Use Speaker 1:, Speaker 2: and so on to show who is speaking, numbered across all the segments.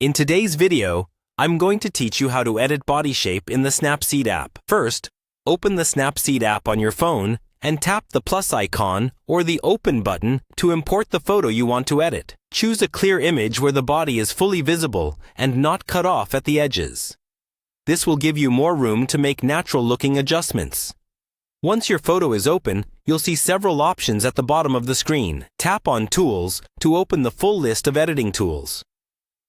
Speaker 1: In today's video, I'm going to teach you how to edit body shape in the Snapseed app. First, open the Snapseed app on your phone and tap the plus icon or the open button to import the photo you want to edit. Choose a clear image where the body is fully visible and not cut off at the edges. This will give you more room to make natural-looking adjustments. Once your photo is open, you'll see several options at the bottom of the screen. Tap on Tools to open the full list of editing tools.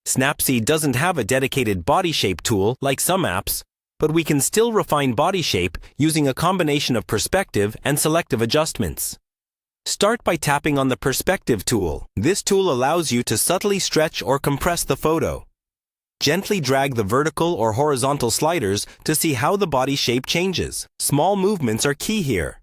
Speaker 1: Snapseed doesn't have a dedicated body shape tool like some apps, but we can still refine body shape using a combination of perspective and selective adjustments. Start by tapping on the Perspective tool. This tool allows you to subtly stretch or compress the photo. Gently drag the vertical or horizontal sliders to see how the body shape changes. Small movements are key here.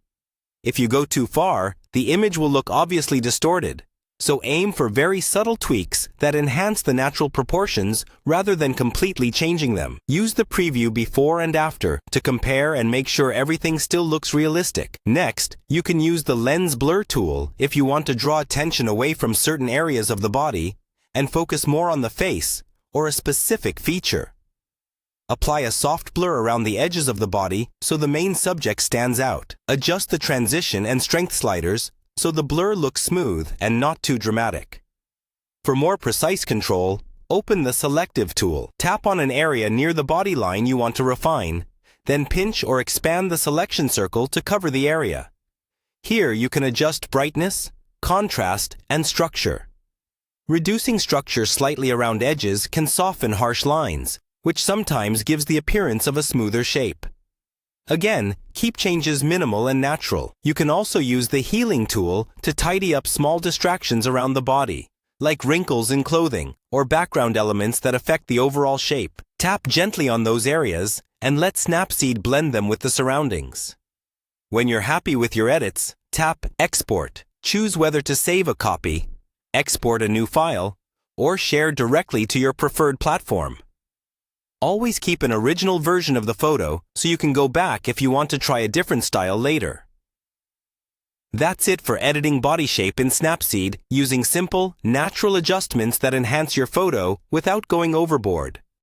Speaker 1: If you go too far, the image will look obviously distorted. So aim for very subtle tweaks that enhance the natural proportions rather than completely changing them. Use the preview before and after to compare and make sure everything still looks realistic. Next, you can use the Lens Blur tool if you want to draw attention away from certain areas of the body and focus more on the face or a specific feature. Apply a soft blur around the edges of the body so the main subject stands out. Adjust the transition and strength sliders so the blur looks smooth and not too dramatic. For more precise control, open the Selective tool. Tap on an area near the body line you want to refine, then pinch or expand the selection circle to cover the area. Here you can adjust brightness, contrast, and structure. Reducing structure slightly around edges can soften harsh lines, which sometimes gives the appearance of a smoother shape. Again, keep changes minimal and natural. You can also use the Healing tool to tidy up small distractions around the body, like wrinkles in clothing or background elements that affect the overall shape. Tap gently on those areas and let Snapseed blend them with the surroundings. When you're happy with your edits, tap Export. Choose whether to save a copy, export a new file, or share directly to your preferred platform. Always keep an original version of the photo so you can go back if you want to try a different style later. That's it for editing body shape in Snapseed using simple, natural adjustments that enhance your photo without going overboard.